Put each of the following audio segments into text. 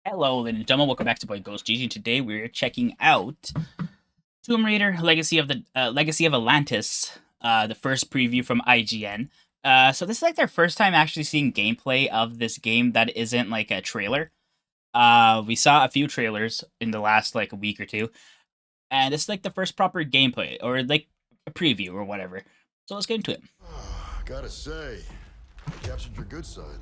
Hello, ladies and gentlemen. Welcome back to Boy Ghost GG. Today we're checking out Tomb Raider: Legacy of Atlantis, the first preview from IGN. So this is like their first time actually seeing gameplay of this game that isn't like a trailer. We saw a few trailers in the last like a week or two, and it's like the first proper gameplay or like a preview or whatever. So let's get into it. Gotta say, captured your good side.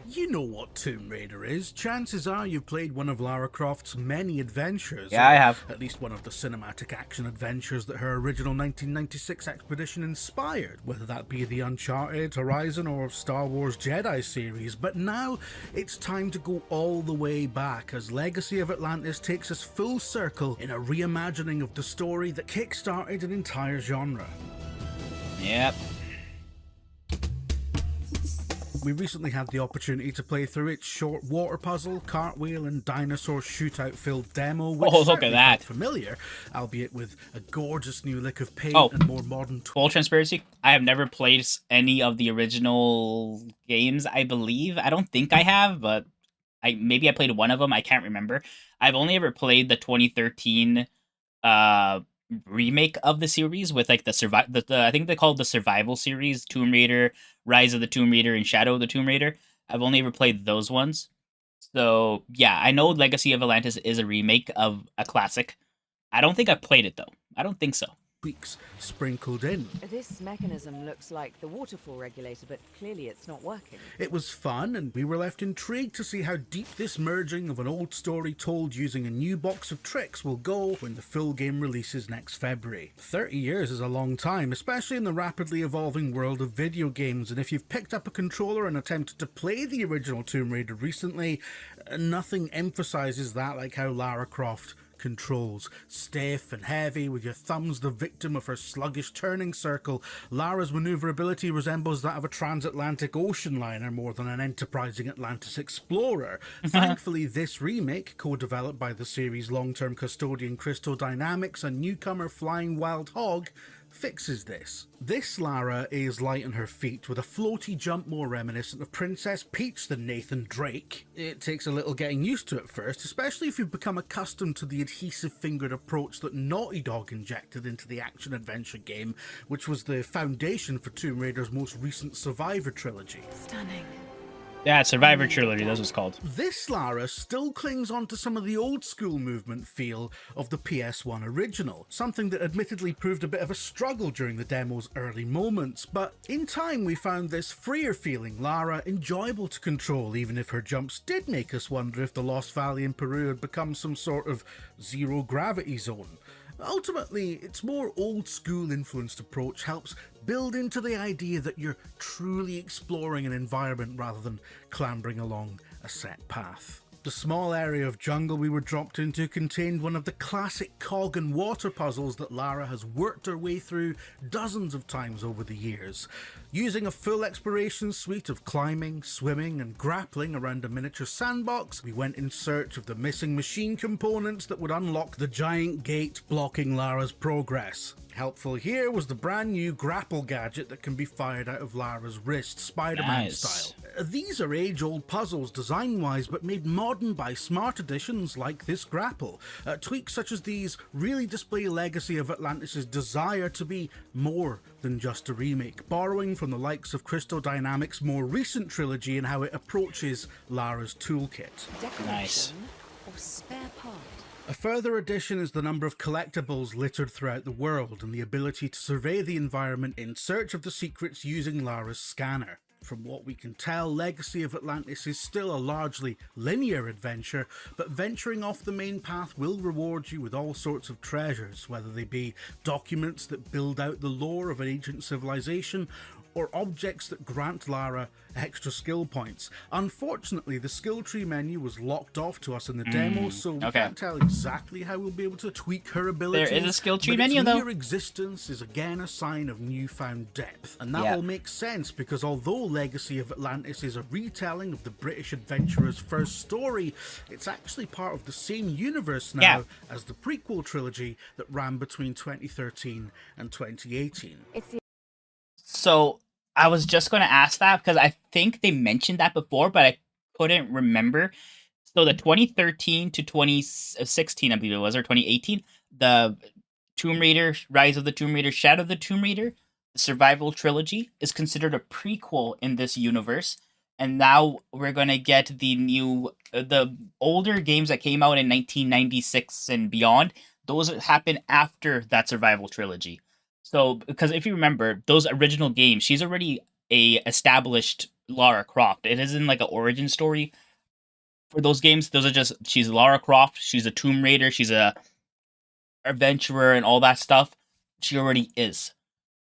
You know what Tomb Raider is. Chances are you've played one of Lara Croft's many adventures. Yeah, I have. At least one of the cinematic action adventures that her original 1996 expedition inspired, whether that be the Uncharted, Horizon, or Star Wars Jedi series. But now it's time to go all the way back as Legacy of Atlantis takes us full circle in a reimagining of the story that kickstarted an entire genre. Yep. We recently had the opportunity to play through its short water puzzle, cartwheel, and dinosaur shootout filled demo, which look at that. felt familiar, albeit with a gorgeous new lick of paint Oh. and more modern Full transparency, I have never played any of the original games, I believe. I don't think I have, but maybe I played one of them. I can't remember. I've only ever played the 2013 remake of the series with like the I think they called the survival series, Tomb Raider, Rise of the Tomb Raider, and Shadow of the Tomb Raider. I've only ever played those ones. So, yeah, I know Legacy of Atlantis is a remake of a classic. I don't think I've played it though. I don't think so. tweaks sprinkled in. This mechanism looks like the waterfall regulator, but clearly it's not working. It was fun, and we were left intrigued to see how deep this merging of an old story told using a new box of tricks will go when the full game releases next February. 30 years is a long time, especially in the rapidly evolving world of video games, and if you've picked up a controller and attempted to play the original Tomb Raider recently, nothing emphasises that like how Lara Croft controls. Stiff and heavy, with your thumbs the victim of her sluggish turning circle, Lara's maneuverability resembles that of a transatlantic ocean liner more than an enterprising Atlantis explorer. Thankfully, this remake, co-developed by the series' long-term custodian Crystal Dynamics and newcomer Flying Wild Hog, fixes this. This Lara is light on her feet, with a floaty jump more reminiscent of Princess Peach than Nathan Drake. It takes a little getting used to at first, especially if you've become accustomed to the adhesive-fingered approach that Naughty Dog injected into the action-adventure game, which was the foundation for Tomb Raider's most recent Survivor trilogy. Stunning. Yeah, Survivor Trilogy, that's what it's called. This Lara still clings on to some of the old school movement feel of the PS1 original, something that admittedly proved a bit of a struggle during the demo's early moments, but in time we found this freer feeling Lara enjoyable to control, even if her jumps did make us wonder if the Lost Valley in Peru had become some sort of zero gravity zone. Ultimately, its more old-school influenced approach helps build into the idea that you're truly exploring an environment rather than clambering along a set path. The small area of jungle we were dropped into contained one of the classic cog and water puzzles that Lara has worked her way through dozens of times over the years. Using a full exploration suite of climbing, swimming, and grappling around a miniature sandbox, we went in search of the missing machine components that would unlock the giant gate blocking Lara's progress. Helpful here was the brand new grapple gadget that can be fired out of Lara's wrist, Spider-Man Nice. style. These are age-old puzzles design-wise, but made modern by smart additions like this grapple. Tweaks such as these really display Legacy of Atlantis' desire to be more than just a remake, borrowing from the likes of Crystal Dynamics' more recent trilogy and how it approaches Lara's toolkit. Decoration Nice. or spare part? A further addition is the number of collectibles littered throughout the world and the ability to survey the environment in search of the secrets using Lara's scanner. From what we can tell, Legacy of Atlantis is still a largely linear adventure, but venturing off the main path will reward you with all sorts of treasures, whether they be documents that build out the lore of an ancient civilization, or objects that grant Lara extra skill points. Unfortunately, the skill tree menu was locked off to us in the demo, so we okay. can't tell exactly how we'll be able to tweak her abilities. There is a skill tree but its menu, though. mere existence is again a sign of newfound depth, and that Yeah. all makes sense because although Legacy of Atlantis is a retelling of the British adventurer's first story, it's actually part of the same universe now Yeah. as the prequel trilogy that ran between 2013 and 2018. It's the So I was just going to ask that because I think they mentioned that before, but I couldn't remember. So the 2013 to 2016, I believe it was, or 2018, the Tomb Raider, Rise of the Tomb Raider, Shadow of the Tomb Raider, the Survival Trilogy is considered a prequel in this universe. And now we're gonna get the older games that came out in 1996 and beyond. Those happen after that Survival Trilogy. So, because if you remember those original games, she's already a established Lara Croft. It isn't like an origin story for those games. Those are just she's Lara Croft, she's a Tomb Raider, she's a adventurer and all that stuff. She already is.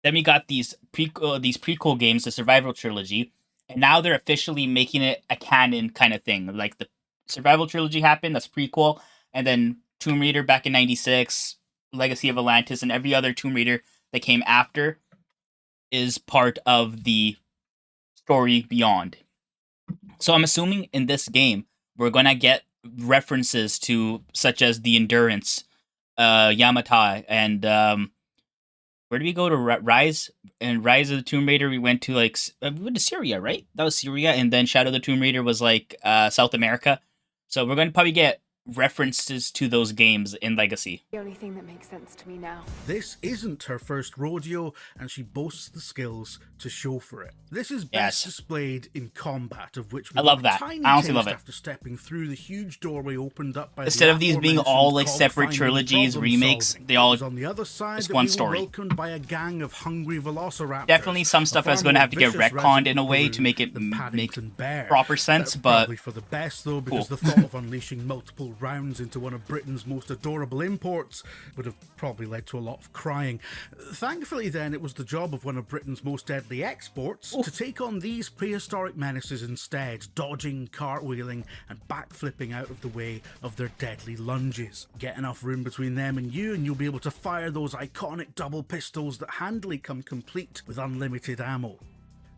Then we got these prequel games, the Survival Trilogy, and now they're officially making it a canon kind of thing. Like the Survival Trilogy happened, that's prequel, and then Tomb Raider back in '96, Legacy of Atlantis, and every other Tomb Raider that came after is part of the story beyond. So I'm assuming in this game we're gonna get references to such as the Endurance, Yamatai, and where did we go to Rise? And Rise of the Tomb Raider, we went to like we went to Syria, right? That was Syria, and then Shadow of the Tomb Raider was like South America. So we're going to probably get references to those games in Legacy. The only thing that makes sense to me now. This isn't her first rodeo, and she boasts the skills to show for it. This is best displayed in combat, of which we I love got a that. tiny I honestly taste love it. after stepping through the huge doorway opened up by Instead the of these being all like separate cog-finding trilogies, problem remakes, solving. they all It was on the other side it's that one we were story. welcomed by a gang of hungry velociraptors. Definitely some stuff a that's far going to more have to get vicious retconned in a resident way brew to make it than make Paddington Bear. proper sense, but Probably for the best though, because the thought of unleashing multiple rounds into one of Britain's most adorable imports would have probably led to a lot of crying. Thankfully then, it was the job of one of Britain's most deadly exports to take on these prehistoric menaces instead, dodging, cartwheeling and backflipping out of the way of their deadly lunges. Get enough room between them and you'll be able to fire those iconic double pistols that handily come complete with unlimited ammo.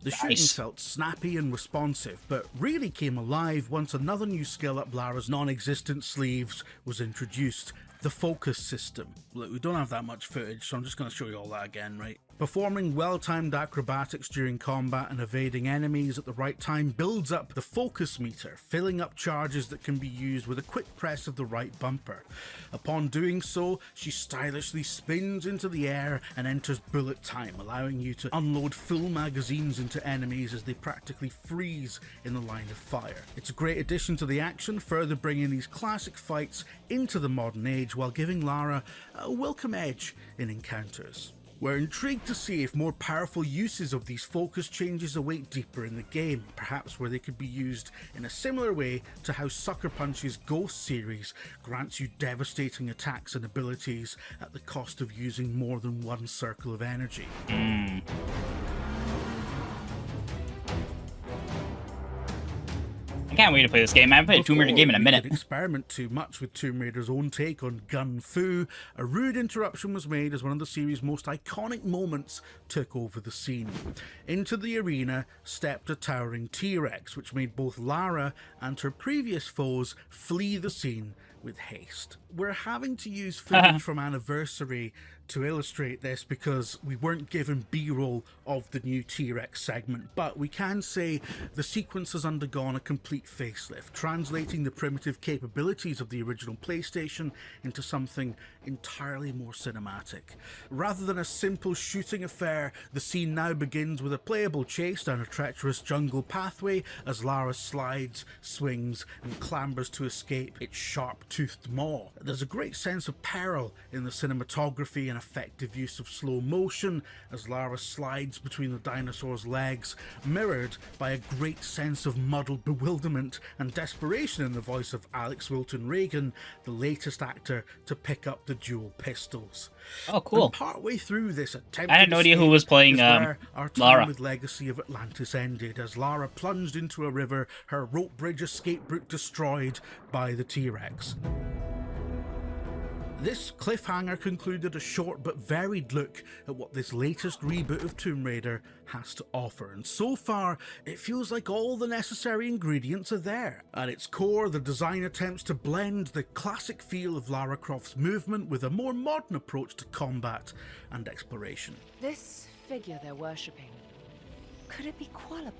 The shooting felt snappy and responsive, but really came alive once another new skill up Lara's non-existent sleeves was introduced, the focus system. Look, we don't have that much footage, so I'm just going to show you all that again, right? Performing well-timed acrobatics during combat and evading enemies at the right time builds up the focus meter, filling up charges that can be used with a quick press of the right bumper. Upon doing so, she stylishly spins into the air and enters bullet time, allowing you to unload full magazines into enemies as they practically freeze in the line of fire. It's a great addition to the action, further bringing these classic fights into the modern age while giving Lara a welcome edge in encounters. We're intrigued to see if more powerful uses of these focus changes await deeper in the game, perhaps where they could be used in a similar way to how Sucker Punch's Ghost series grants you devastating attacks and abilities at the cost of using more than one circle of energy. I can't wait to play this game. I haven't played a Tomb Raider game in a minute. Before we could experiment too much with Tomb Raider's own take on gun fu, a rude interruption was made as one of the series' most iconic moments took over the scene. Into the arena stepped a towering T-Rex, which made both Lara and her previous foes flee the scene with haste. We're having to use footage from Anniversary to illustrate this because we weren't given B-roll of the new T-Rex segment, but we can say the sequence has undergone a complete facelift, translating the primitive capabilities of the original PlayStation into something entirely more cinematic. Rather than a simple shooting affair, the scene now begins with a playable chase down a treacherous jungle pathway as Lara slides, swings, and clambers to escape its sharp-toothed maw. There's a great sense of peril in the cinematography and effective use of slow motion as Lara slides between the dinosaur's legs, mirrored by a great sense of muddled bewilderment and desperation in the voice of Alex Wilton Reagan, the latest actor to pick up the dual pistols. Oh, cool. And partway through this attempt, I had no idea who was playing our time Lara. with Legacy of Atlantis ended as Lara plunged into a river, her rope bridge escape route destroyed by the T-Rex. This cliffhanger concluded a short but varied look at what this latest reboot of Tomb Raider has to offer, and so far it feels like all the necessary ingredients are there. At its core, the design attempts to blend the classic feel of Lara Croft's movement with a more modern approach to combat and exploration. This figure they're worshipping, could it be Qualapec?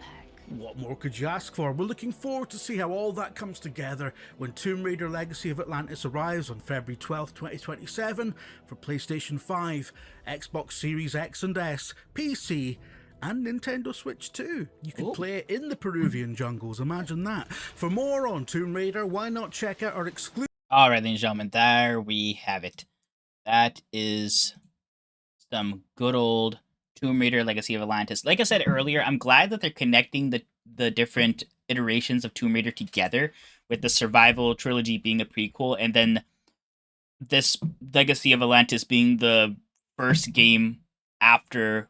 What more could you ask for? We're looking forward to see how all that comes together when Tomb Raider Legacy of Atlantis arrives on February 12th, 2027 for PlayStation 5, Xbox Series X and S, PC, and Nintendo Switch 2. You could play it in the Peruvian jungles, imagine that. For more on Tomb Raider, why not check out our exclusive... Alright, ladies and gentlemen, there we have it. That is some good old Tomb Raider Legacy of Atlantis. Like I said earlier, I'm glad that they're connecting the different iterations of Tomb Raider together, with the Survival Trilogy being a prequel, and then this Legacy of Atlantis being the first game after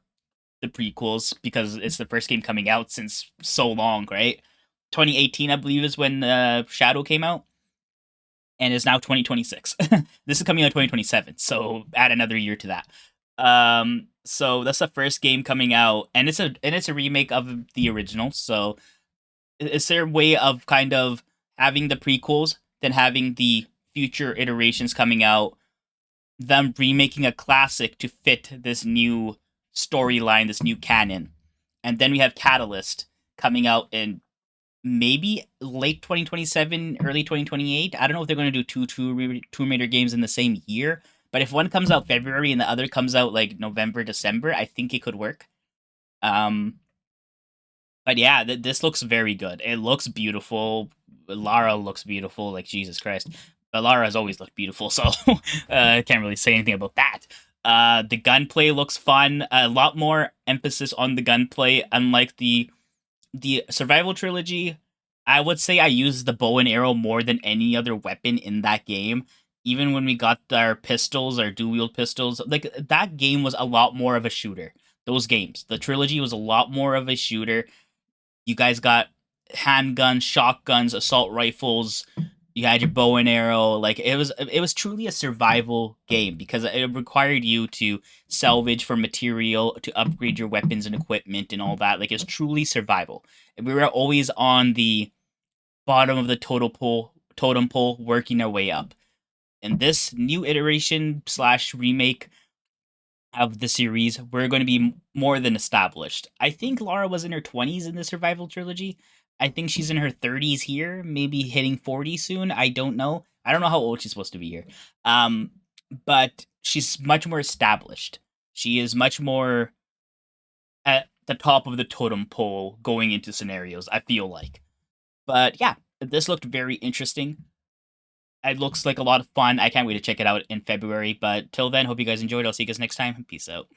the prequels, because it's the first game coming out since so long, right? 2018, I believe, is when Shadow came out, and it's now 2026. This is coming out 2027, so add another year to that. So that's the first game coming out, and it's a remake of the original. So it's their way of kind of having the prequels, then having the future iterations coming out, them remaking a classic to fit this new storyline, this new canon. And then we have Catalyst coming out in maybe late 2027, early 2028. I don't know if they're going to do Tomb Raider games in the same year, but if one comes out February and the other comes out like November, December, I think it could work. But yeah, this looks very good. It looks beautiful. Lara looks beautiful, like Jesus Christ. But Lara has always looked beautiful, so I can't really say anything about that. The gunplay looks fun. A lot more emphasis on the gunplay, unlike the Survival Trilogy. I would say I used the bow and arrow more than any other weapon in that game. Even when we got our pistols, our dual-wield pistols, like, that game was a lot more of a shooter. Those games. The trilogy was a lot more of a shooter. You guys got handguns, shotguns, assault rifles. You had your bow and arrow. Like, it was truly a survival game, because it required you to salvage for material, to upgrade your weapons and equipment and all that. Like, it's truly survival. We were always on the bottom of the totem pole, working our way up. In this new iteration / remake of the series, we're going to be more than established. I think Lara was in her 20s in the Survival Trilogy. I think she's in her 30s here, maybe hitting 40 soon. I don't know. I don't know how old she's supposed to be here. But she's much more established. She is much more at the top of the totem pole going into scenarios, I feel like. But yeah, this looked very interesting. It looks like a lot of fun. I can't wait to check it out in February. But till then, hope you guys enjoyed. I'll see you guys next time. Peace out.